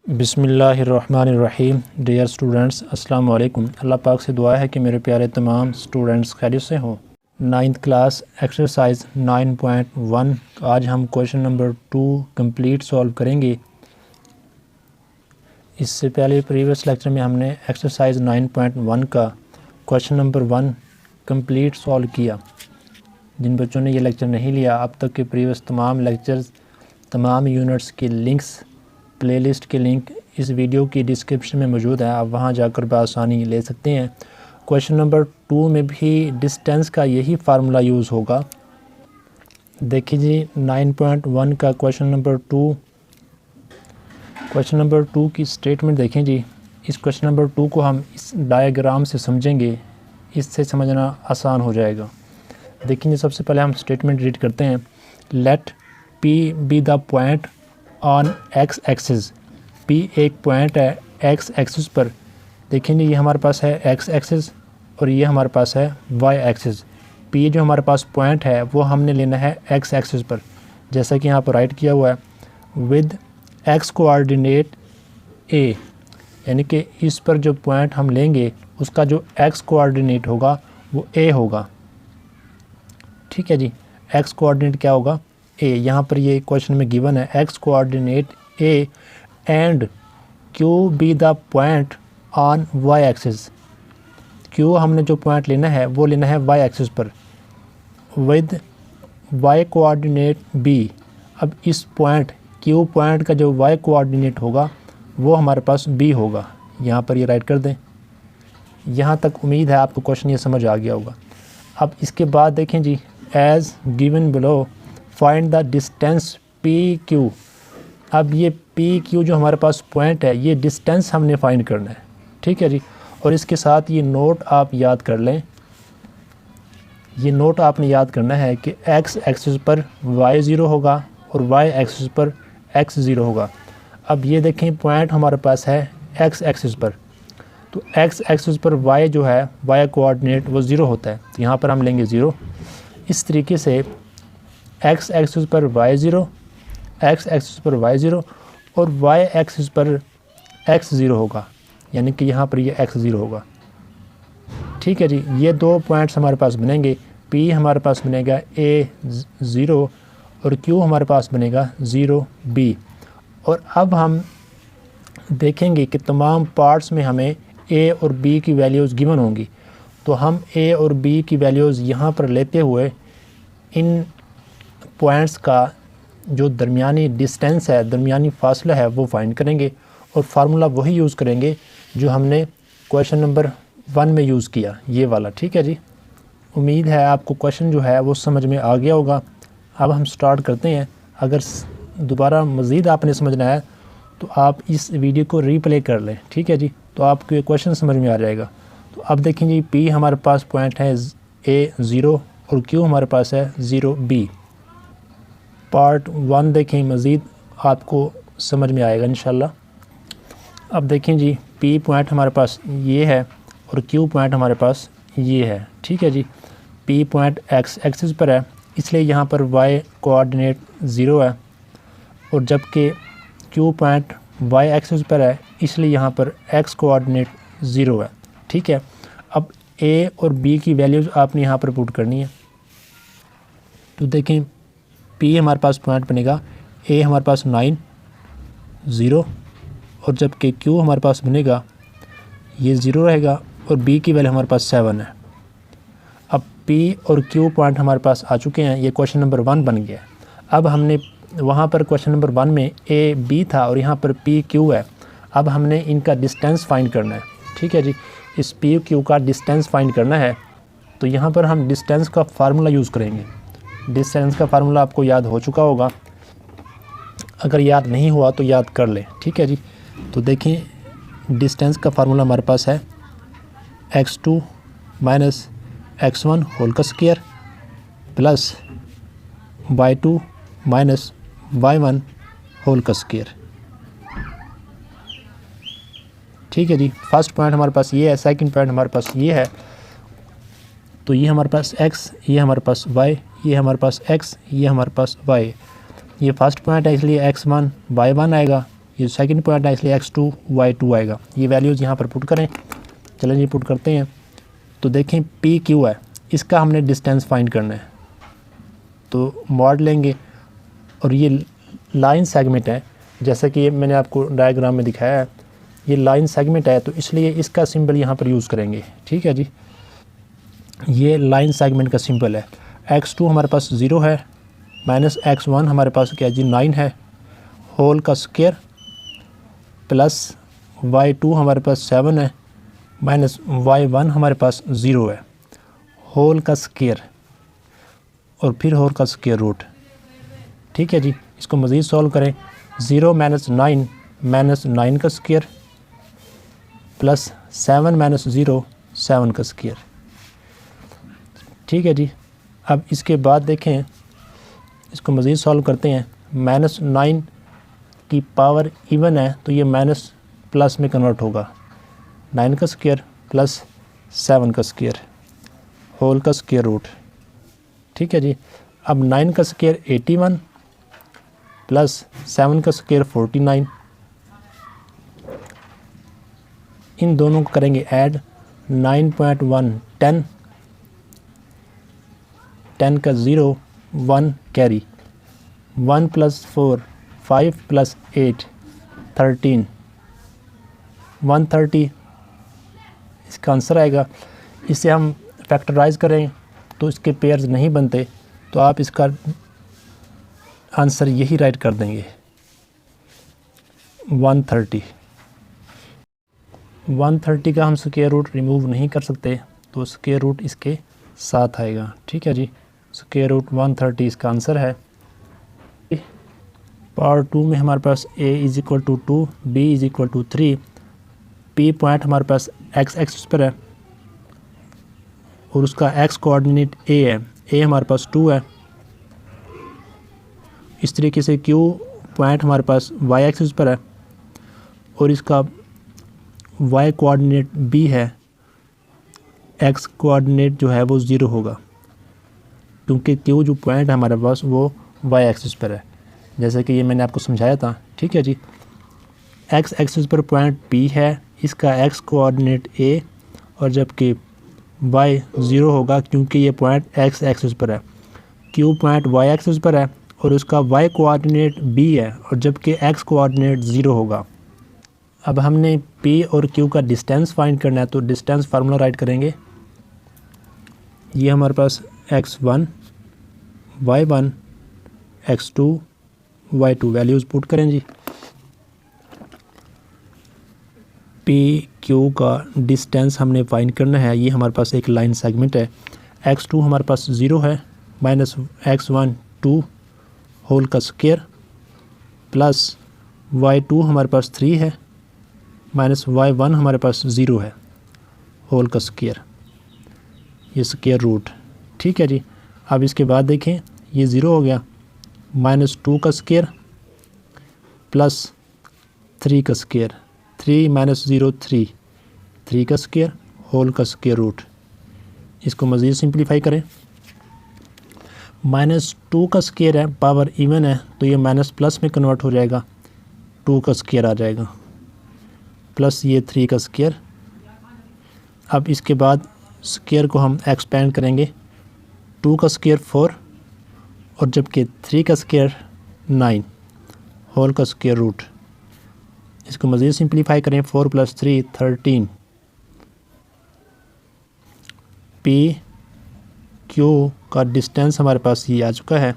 बिस्मिल्लाहिर्रहमानिर्रहीम। Dear students, अस्सलाम वालेकुम। अल्लाह पाक से दुआ है कि मेरे प्यारे तमाम स्टूडेंट्स खैरियत से हों। 9th क्लास एक्सरसाइज 9.1 आज हम क्वेश्चन नंबर 2 कंप्लीट सॉल्व करेंगे। इससे पहले प्रीवियस लेक्चर में हमने एक्सरसाइज 9.1 का क्वेश्चन नंबर 1 कंप्लीट सॉल्व किया। जिन बच्चों ने ये लेक्चर नहीं लिया, अब तक के प्रीवियस तमाम लेक्चर्स, तमाम यूनिट्स की लिंक्स, प्लेलिस्ट के लिंक इस वीडियो की डिस्क्रिप्शन में मौजूद है। आप वहां जाकर बआसानी ले सकते हैं। क्वेश्चन नंबर 2 में भी डिस्टेंस का यही फार्मूला यूज़ होगा। देखिए जी, 9.1 का क्वेश्चन नंबर 2 की स्टेटमेंट देखें जी। इस क्वेश्चन नंबर 2 को हम इस डायग्राम से समझेंगे, इससे समझना आसान हो जाएगा। देखिए, सबसे पहले हम स्टेटमेंट रीड करते हैं। Let P be the point on x axis. P एक पॉइंट है एक्स एक्सिस पर। देखेंगे, ये हमारे पास है एक्स एक्सिस और ये हमारे पास है वाई एक्सिस। P जो हमारे पास पॉइंट है वो हमने लेना है एक्स एक्सिस पर, जैसा कि यहाँ पर राइट किया हुआ है, विद एक्स कोऑर्डिनेट A, यानी कि इस पर जो पॉइंट हम लेंगे उसका जो एक्स कोऑर्डिनेट होगा वो A होगा। ठीक है जी, एक्स कोऑर्डिनेट क्या होगा? A। यहाँ पर ये क्वेश्चन में गिवन है x coordinate A and Q be the point on y axis. Q हमने जो पॉइंट लेना है वो लेना है वाई एक्सिस पर, विद वाई कोऑर्डिनेट B। अब इस पॉइंट Q पॉइंट का जो वाई कोऑर्डिनेट होगा वो हमारे पास B होगा। यहाँ पर ये राइट कर दें। यहाँ तक उम्मीद है आपको क्वेश्चन ये समझ आ गया होगा। अब इसके बाद देखें जी, as given below find the distance PQ। अब ये PQ जो हमारे पास पॉइंट है, ये डिस्टेंस हमने फाइंड करना है। ठीक है जी, और इसके साथ ये नोट आप याद कर लें। ये नोट आपने याद करना है कि एक्स एक्सिस पर y0 होगा और वाई एक्सिस पर x0 होगा। अब ये देखें, पॉइंट हमारे पास है एक्स एक्सिस पर, तो एक्स एक्सिस पर y जो है, y कोऑर्डिनेट वो 0 होता है, तो यहाँ पर हम लेंगे 0। इस तरीके से एक्स एक्सिस पर y0, एक्स एक्सिस पर y0 और y एक्सिस पर x0 होगा, यानी कि यहाँ पर ये x0 होगा। ठीक है जी, ये दो पॉइंट्स हमारे पास बनेंगे। P हमारे पास बनेगा A0 और Q हमारे पास बनेगा 0B। और अब हम देखेंगे कि तमाम पार्ट्स में हमें A और B की वैल्यूज़ गिवन होंगी, तो हम A और B की वैल्यूज़ यहाँ पर लेते हुए इन पॉइंट्स का जो दरमियानी डिस्टेंस है, दरमियानी फासला है, वो फाइंड करेंगे और फार्मूला वही यूज़ करेंगे जो हमने क्वेश्चन नंबर 1 में यूज़ किया, ये वाला। ठीक है जी, उम्मीद है आपको क्वेश्चन जो है वो समझ में आ गया होगा। अब हम स्टार्ट करते हैं। अगर दोबारा मज़ीद आपने समझना है तो आप इस वीडियो को रीप्ले कर लें। ठीक है जी, तो आपको ये क्वेश्चन समझ में आ जाएगा। तो अब देखें जी, P हमारे पास पॉइंट है A0 और Q हमारे पास है 0B। पार्ट 1 देखें, मज़ीद आपको समझ में आएगा इंशाल्लाह। अब देखें जी, P पॉइंट हमारे पास ये है और Q पॉइंट हमारे पास ये है। ठीक है जी, P पॉइंट एक्स एक्सिस पर है, इसलिए यहाँ पर y कोऑर्डिनेट 0 है, और जबकि Q पॉइंट y एक्सिस पर है, इसलिए यहाँ पर x कोऑर्डिनेट 0 है। ठीक है, अब A और B की वैल्यूज़ आपने यहाँ पर पुट करनी है। तो देखें, P हमारे पास पॉइंट बनेगा, A हमारे पास 9, 0, और जबकि Q हमारे पास बनेगा ये 0 रहेगा और B की वैल्यू हमारे पास 7 है। अब P और Q पॉइंट हमारे पास आ चुके हैं, ये क्वेश्चन नंबर 1 बन गया है। अब हमने वहाँ पर क्वेश्चन नंबर 1 में A B था और यहाँ पर P Q है। अब हमने इनका डिस्टेंस फाइंड करना है। ठीक है जी, इस P Q का डिस्टेंस फाइंड करना है, तो यहाँ पर हम डिस्टेंस का फार्मूला यूज़ करेंगे। डिस्टेंस का फार्मूला आपको याद हो चुका होगा, अगर याद नहीं हुआ तो याद कर लें। ठीक है जी, तो देखें, डिस्टेंस का फार्मूला हमारे पास है x2 माइनस x1 होल का square plus y2 minus y1 whole का स्क्वायर। ठीक है जी, फर्स्ट पॉइंट हमारे पास ये है, सेकंड पॉइंट हमारे पास ये है, तो ये हमारे पास x, ये हमारे पास y, ये हमारे पास x, ये हमारे पास y। ये फर्स्ट पॉइंट है, इसलिए x1 y1 आएगा ये सेकंड पॉइंट है इसलिए x2 y2 आएगा। ये वैल्यूज़ यहाँ पर पुट करें। चलें जी पुट करते हैं। तो देखें पी क्यू है, इसका हमने डिस्टेंस फाइंड करना है, तो मॉड लेंगे और ये लाइन सेगमेंट है, जैसा कि मैंने आपको डायग्राम में दिखाया है, ये लाइन सेगमेंट है तो इसलिए इसका सिंबल यहाँ पर यूज़ करेंगे। ठीक है जी, ये लाइन सेगमेंट का सिंबल है। x2 हमारे पास 0 है, माइनस x1 हमारे पास क्या जी 9 है, होल का स्क्वायर, प्लस y2 हमारे पास 7 है, माइनस y1 हमारे पास 0 है, होल का स्क्वायर और फिर होल का स्क्वायर रूट। ठीक है जी, इसको मज़ीद सॉल्व करें। 0 माइनस 9 माइनस 9 का स्क्वायर, प्लस 7 माइनस 0 7 का स्क्वायर। ठीक है जी, अब इसके बाद देखें, इसको मज़ीद सॉल्व करते हैं। माइनस 9 की पावर इवन है तो ये माइनस प्लस में कन्वर्ट होगा, 9 का स्क्वायर प्लस 7 का स्क्वायर, होल का स्क्वायर रूट। ठीक है जी, अब 9 का स्क्वायर 81 प्लस 7 का स्क्वायर 49, इन दोनों को करेंगे ऐड। 9.1 10, 10 का 0 1 कैरी, 1 प्लस 4 5 प्लस 8 13, 130 इसका आंसर आएगा। इसे हम फैक्टराइज करें तो इसके पेयर्स नहीं बनते, तो आप इसका आंसर यही राइट कर देंगे 130। 130 का हम स्क्वायर रूट रिमूव नहीं कर सकते, तो स्क्वायर रूट इसके साथ आएगा। ठीक है जी, स्क्वायर रूट 130 इसका आंसर है। पार्ट 2 में हमारे पास a is equal to 2, b is equal to 3, p point हमारे पास x एक्सिस पर है और उसका x कोऑर्डिनेट a है, a हमारे पास 2 है। इस तरीके से q पॉइंट हमारे पास y एक्सिस पर है और इसका y कोऑर्डिनेट b है, x कोऑर्डिनेट जो है वो 0 होगा, क्योंकि q जो पॉइंट है हमारे पास वो y एक्सिस पर है, जैसे कि ये मैंने आपको समझाया था। ठीक है जी, x एक्सिस पर पॉइंट p है, इसका x कोऑर्डिनेट a और जबकि y 0 होगा क्योंकि ये पॉइंट x एक्सिस पर है। q पॉइंट y एक्सिस पर है और उसका y कोऑर्डिनेट b है और जबकि x कोऑर्डिनेट 0 होगा। अब हमने p और q का डिस्टेंस फाइंड करना है, तो डिस्टेंस फार्मूला राइट करेंगे। ये हमारे पास x1 y1 x2 y2 values put करें जी। p q का डिस्टेंस हमने फाइंड करना है। ये हमारे पास एक लाइन सेगमेंट है। x2 हमारे पास 0 है, माइनस x1 2 होल का स्क्वायर, प्लस y2 हमारे पास 3 है, माइनस y1 हमारे पास 0 है, होल का स्क्वायर, ये स्क्वायर रूट। ठीक है जी, अब इसके बाद देखें ये 0 हो गया, माइनस 2 का स्क्वायर प्लस 3 का स्क्वायर, 3 माइनस 0 3, 3 का स्क्वायर, होल का स्क्वायर रूट। इसको मज़ीद सिंप्लीफाई करें। माइनस 2 का स्क्वायर है, पावर इवन है तो ये माइनस प्लस में कन्वर्ट हो जाएगा, 2 का स्क्वायर आ जाएगा, प्लस ये 3 का स्क्वायर। अब इसके बाद स्क्वायर को हम एक्सपेंड करेंगे, 2 का स्क्वायर 4 और जबकि 3 का स्क्वायर 9, होल का स्क्वायर रूट। इसको मज़ीद सिंप्लीफाई करें, 4 प्लस 3 13, p q का डिस्टेंस हमारे पास ये आ चुका है।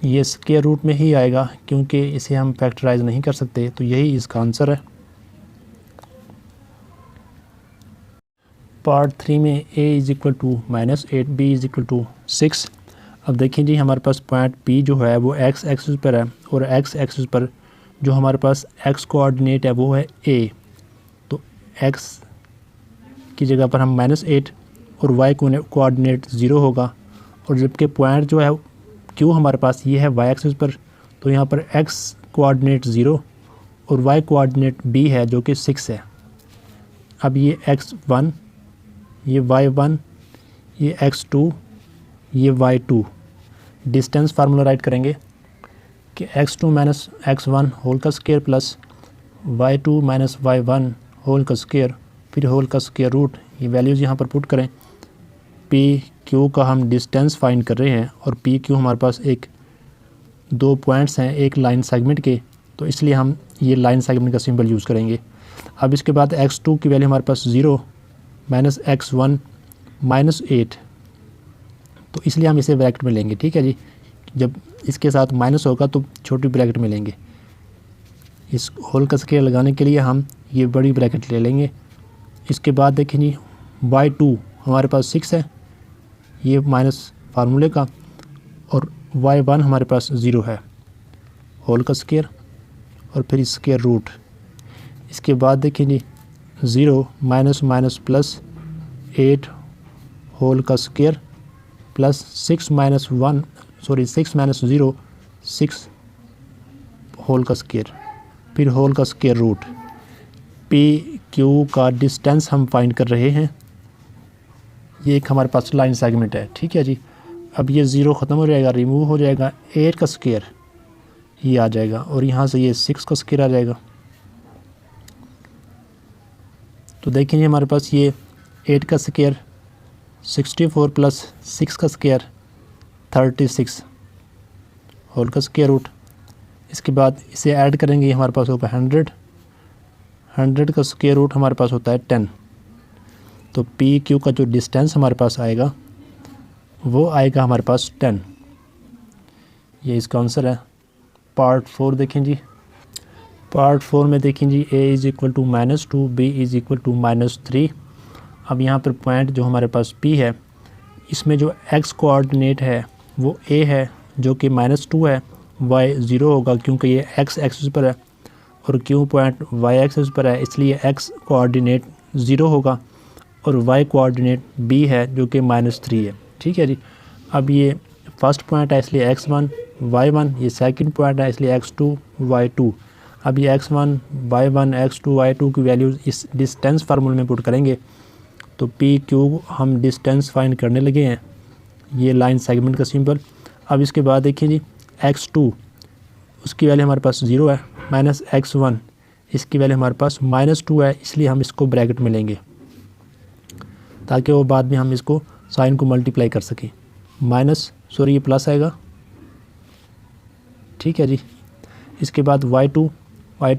ये स्क्वायर रूट में ही आएगा क्योंकि इसे हम फैक्टराइज नहीं कर सकते, तो यही इसका आंसर है। पार्ट 3 में a is equal to minus 8, b is equal to 6। अब देखिए जी, हमारे पास पॉइंट p जो है वो x एक्सिस पर है और x एक्सिस पर जो हमारे पास x कोऑर्डिनेट है वो है a, तो x की जगह पर हम -8 और y कोऑर्डिनेट 0 होगा और जबकि पॉइंट जो है q हमारे पास ये है y एक्सिस पर, तो यहाँ पर x कोऑर्डिनेट 0 और y कोऑर्डिनेट b है जो कि 6 है। अब ये x1, ये y1, ये x2, ये y2, डिस्टेंस फार्मूला राइट करेंगे। कि x2 माइनस x1 होल का square plus y2 minus y1 whole का स्क्वायर फिर होल का स्क्वायर रूट। ये वैल्यूज़ यहाँ पर पुट करें। पी क्यू का हम डिस्टेंस फाइंड कर रहे हैं और पी क्यू हमारे पास एक दो पॉइंट्स हैं एक लाइन सेगमेंट के, तो इसलिए हम ये लाइन सेगमेंट का सिंबल यूज़ करेंगे। अब इसके बाद x2 की वैल्यू हमारे पास 0 माइनस x1 माइनस 8, तो इसलिए हम इसे ब्रैकेट में लेंगे। ठीक है जी, जब इसके साथ माइनस होगा तो छोटी ब्रैकेट में लेंगे। इस होल का स्क्वायर लगाने के लिए हम ये बड़ी ब्रैकेट ले लेंगे। इसके बाद देखें जी y2 हमारे पास 6 है, ये माइनस फार्मूले का, और y1 हमारे पास 0 है, होल का स्क्वायर और फिर स्क्वायर रूट। इसके बाद देखें जी 0 माइनस माइनस प्लस 8 होल का स्क्वायर प्लस 6 माइनस 0 6 होल का स्क्वायर फिर होल का स्क्वायर रूट। पी क्यू का डिस्टेंस हम फाइंड कर रहे हैं। ये एक हमारे पास लाइन सेगमेंट है। ठीक है जी, अब ये 0 ख़त्म हो जाएगा, रिमूव हो जाएगा, 8 का स्क्वायर ये आ जाएगा और यहाँ से ये 6 का स्क्वायर आ जाएगा। तो देखेंगे हमारे पास ये 8 का स्क्वायर 64 प्लस 6 का स्क्वायर 36 होल का स्क्वायर रूट। इसके बाद इसे ऐड करेंगे, हमारे पास होगा 100 का स्क्वायर रूट हमारे पास होता है 10। तो पी क्यू का जो डिस्टेंस हमारे पास आएगा वो आएगा हमारे पास 10। ये इसका आंसर है। पार्ट 4 देखें जी। पार्ट 4 में देखें जी a is equal to -2 b is equal to -3। अब यहाँ पर पॉइंट जो हमारे पास p है, इसमें जो x कोऑर्डिनेट है वो a है जो कि -2 है, y 0 होगा क्योंकि ये x एक्सिस पर है, और q पॉइंट y एक्सिस पर है इसलिए x कोऑर्डिनेट 0 होगा, और y कोऑर्डिनेट b है जो कि -3 है। ठीक है जी, अब ये फर्स्ट पॉइंट है इसलिए x1 y1, ये सेकंड पॉइंट है इसलिए x2 y2। अब ये x1 y1 x2 y2 की वैल्यूज़ इस डिस्टेंस फार्मूले में पुट करेंगे। तो पी क्यू हम डिस्टेंस फाइंड करने लगे हैं, ये लाइन सेगमेंट का सिंबल। अब इसके बाद देखिए जी x2 उसकी वैल्यू हमारे पास 0 है, माइनस x1 इसकी वैल्यू हमारे पास -2 है, इसलिए हम इसको ब्रैकेट में लेंगे ताकि वो बाद में हम इसको साइन को मल्टीप्लाई कर सकें। ये प्लस आएगा। ठीक है जी, इसके बाद y2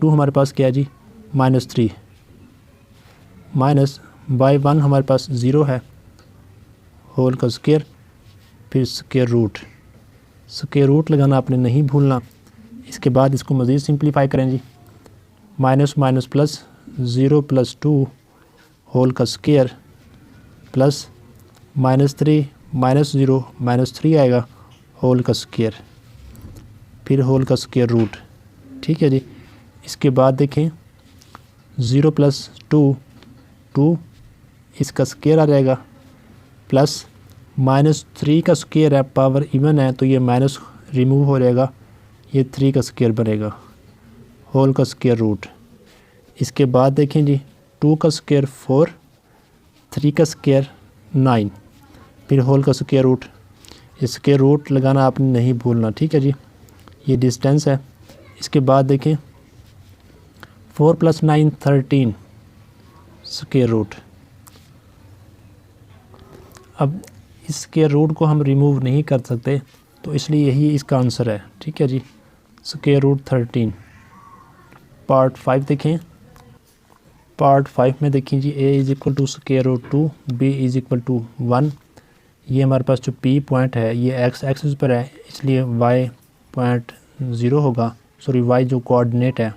हमारे पास क्या है जी -3, माइनस y1 हमारे पास 0 है, होल का स्क्वायर फिर स्क्वायर रूट लगाना आपने नहीं भूलना। इसके बाद इसको मज़ीद सिंप्लीफाई करें जी, माइनस प्लस 0 + 2 होल का स्क्वायर प्लस -3 -0 -3 आएगा, होल का स्क्वायर फिर होल का स्क्वायर रूट। ठीक है जी, इसके बाद देखें 0 + 2 इसका स्क्वायर आ जाएगा, प्लस -3 का स्क्वायर है, पावर इवन है तो ये माइनस रिमूव हो जाएगा, ये 3 का स्क्वायर बनेगा, होल का स्क्वायर रूट। इसके बाद देखें जी 2 का स्क्वायर 4, 3 का स्क्वायर 9 फिर होल का स्क्वायर रूट। ये स्क्वायर रूट लगाना आपने नहीं भूलना। ठीक है जी, ये डिस्टेंस है। इसके बाद देखें 4 + 9 13 स्क्वायर रूट। अब इस स्क्वायर रूट को हम रिमूव नहीं कर सकते तो इसलिए यही इसका आंसर है। ठीक है जी, स्क्वायर रूट 13। पार्ट 5 देखें। पार्ट 5 में देखें जी a is equal to square root 2 b is equal to 1। ये हमारे पास जो p पॉइंट है ये x एक्सिस पर है इसलिए y पॉइंट 0 होगा, y जो कोऑर्डिनेट है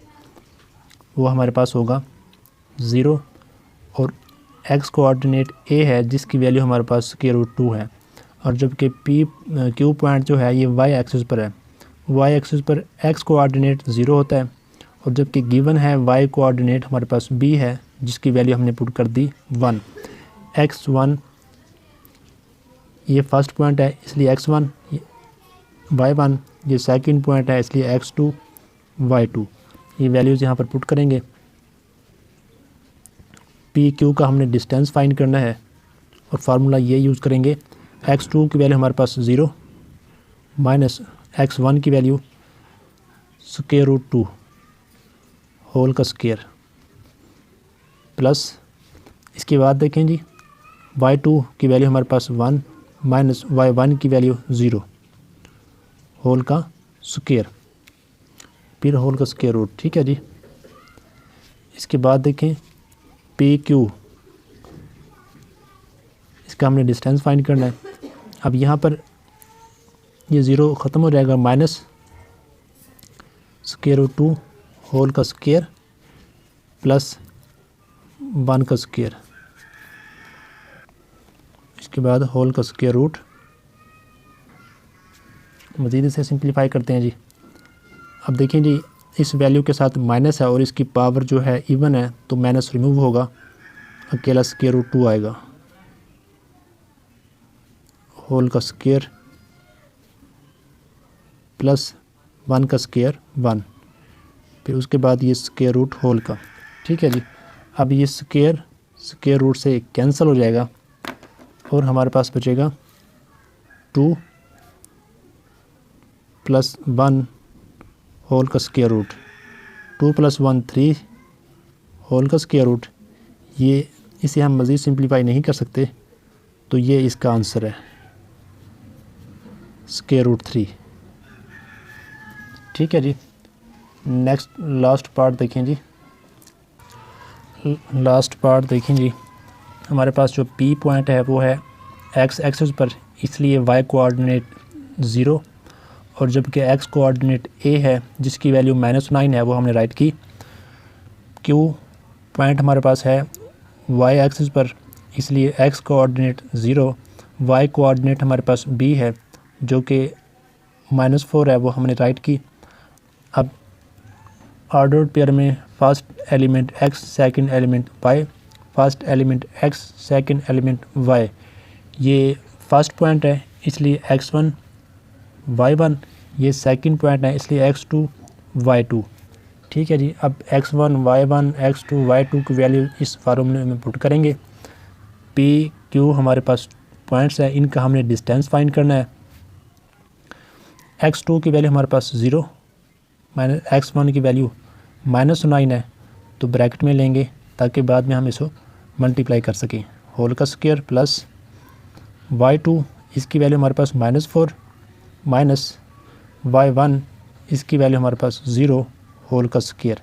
वो हमारे पास होगा 0, और x कोऑर्डिनेट a है जिसकी वैल्यू हमारे पास स्क्वायर रूट 2 है, और जबकि q पॉइंट जो है ये y एक्सिस पर है, y एक्सिस पर x कोऑर्डिनेट 0 होता है, और जबकि गिवन है y कोऑर्डिनेट हमारे पास b है जिसकी वैल्यू हमने पुट कर दी 1। x1 ये फर्स्ट पॉइंट है इसलिए x1 y1, ये सेकंड पॉइंट है इसलिए x2 y2। ये वैल्यूज़ यहाँ पर पुट करेंगे। पी क्यू का हमने डिस्टेंस फाइंड करना है और फार्मूला ये यूज़ करेंगे, x2 की वैल्यू हमारे पास 0 माइनस x1 की वैल्यू स्क्वायर रूट 2 होल का स्क्वायर प्लस इसके बाद देखें जी y2 की वैल्यू हमारे पास 1 माइनस y1 की वैल्यू 0 होल का स्क्वायर फिर होल का स्क्वायर रूट। ठीक है जी। इसके बाद देखें PQ, इसका हमने डिस्टेंस फाइंड करना है। अब यहाँ पर ये 0 ख़त्म हो जाएगा, माइनस स्क्वायर रूट 2 होल का स्क्वायर प्लस 1 का स्क्वायर, इसके बाद होल का स्क्वायर रूट। मज़ीद इसे सिंप्लीफाई करते हैं जी। अब देखिए जी इस वैल्यू के साथ माइनस है और इसकी पावर जो है इवन है तो माइनस रिमूव होगा, अकेला स्क्वायर रूट 2 आएगा होल का स्क्वायर प्लस 1 का स्क्वायर 1, फिर उसके बाद ये स्क्वायर रूट होल का। ठीक है जी। अब ये स्क्वायर रूट से कैंसिल हो जाएगा और हमारे पास बचेगा 2 प्लस 1 होल का स्क्वायर रूट, 2 प्लस 1 3 होल का स्क्वायर रूट। ये इसे हम मज़ीद सिंप्लीफाई नहीं कर सकते तो ये इसका आंसर है स्क्वायर रूट 3। ठीक है जी। नेक्स्ट लास्ट पार्ट देखें जी। लास्ट पार्ट देखें जी, हमारे पास जो P पॉइंट है वो है x एक्सिस पर, इसलिए y कोऑर्डिनेट 0 और जबकि x कोऑर्डिनेट a है जिसकी वैल्यू -9 है वो हमने राइट की। Q पॉइंट हमारे पास है y एक्सिस पर, इसलिए x कोऑर्डिनेट 0, y कोऑर्डिनेट हमारे पास b है जो कि -4 है वो हमने राइट की। अब ऑर्डर्ड पेयर में first element x, second element y, first element x, second element y, ये फर्स्ट पॉइंट है इसलिए x1 y1, ये सेकंड पॉइंट है इसलिए x2 y2। ठीक है जी। अब x1 y1 x2 y2 की वैल्यू इस फार्मूले में पुट करेंगे। p q हमारे पास पॉइंट्स है, इनका हमने डिस्टेंस फाइंड करना है। x2 की वैल्यू हमारे पास 0 माइनस x1 की वैल्यू -9 है तो ब्रैकेट में लेंगे ताकि बाद में हम इसको मल्टीप्लाई कर सकें। होल का स्क्वायर प्लस y2, इसकी वैल्यू हमारे पास -4 माइनस y1, इसकी वैल्यू हमारे पास 0 होल का स्क्वायर।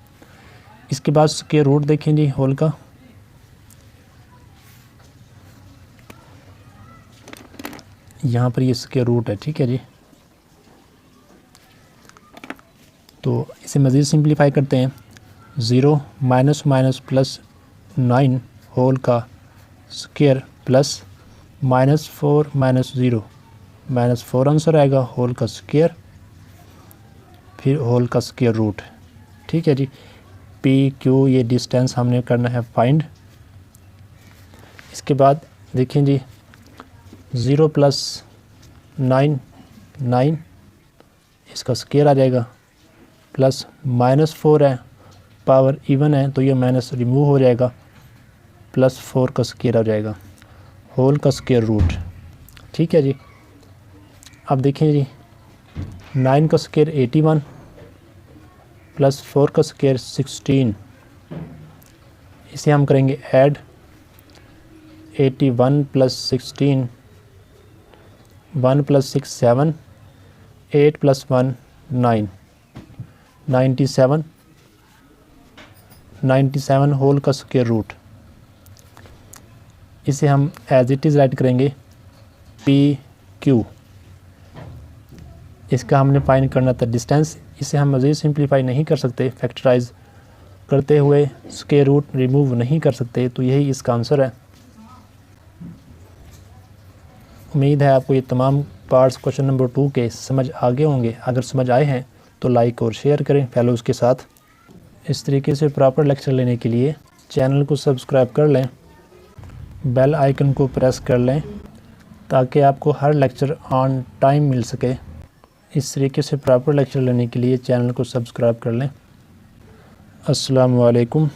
इसके बाद स्क्वायर रूट देखें जी होल का। यहाँ पर ये स्क्वायर रूट है। ठीक है जी। तो इसे मज़ीद सिंप्लीफाई करते हैं। 0 माइनस माइनस प्लस 9 होल का स्क्वायर प्लस -4 माइनस 0 -4 आंसर आएगा होल का स्क्वायर, फिर होल का स्क्वायर रूट। ठीक है जी। पी क्यू ये डिस्टेंस हमने करना है फाइंड। इसके बाद देखें जी 0 प्लस 9 इसका स्क्वायर आ जाएगा प्लस -4 है, पावर इवन है तो ये माइनस रिमूव हो जाएगा, +4 का स्क्वायर आ जाएगा होल का स्क्वायर रूट। ठीक है जी। अब देखें जी 9 का स्क्वायर 81 प्लस 4 का स्क्वायर 16, इसे हम करेंगे add. 81 plus 16, 1 plus 6 7, 8 plus 1 9, 97 whole का स्क्वायर रूट। इसे हम एज इट इज़ राइट करेंगे पी क्यू। इसका हमने फाइंड करना था डिस्टेंस, इसे हम मज़ीद सिंप्लीफाई नहीं कर सकते, फैक्टराइज करते हुए स्क्वायर रूट रिमूव नहीं कर सकते, तो यही इसका आंसर है। उम्मीद है आपको ये तमाम पार्ट्स क्वेश्चन नंबर 2 के समझ आ गए होंगे। अगर समझ आए हैं तो लाइक और शेयर करें फेलोज़ के साथ। इस तरीके से प्रॉपर लेक्चर लेने के लिए चैनल को सब्सक्राइब कर लें, बेल आइकन को प्रेस कर लें ताकि आपको हर लेक्चर ऑन टाइम मिल सके। इस तरीके से प्रॉपर लेक्चर लेने के लिए चैनल को सब्सक्राइब कर लें। अस्सलामु अलैकुम।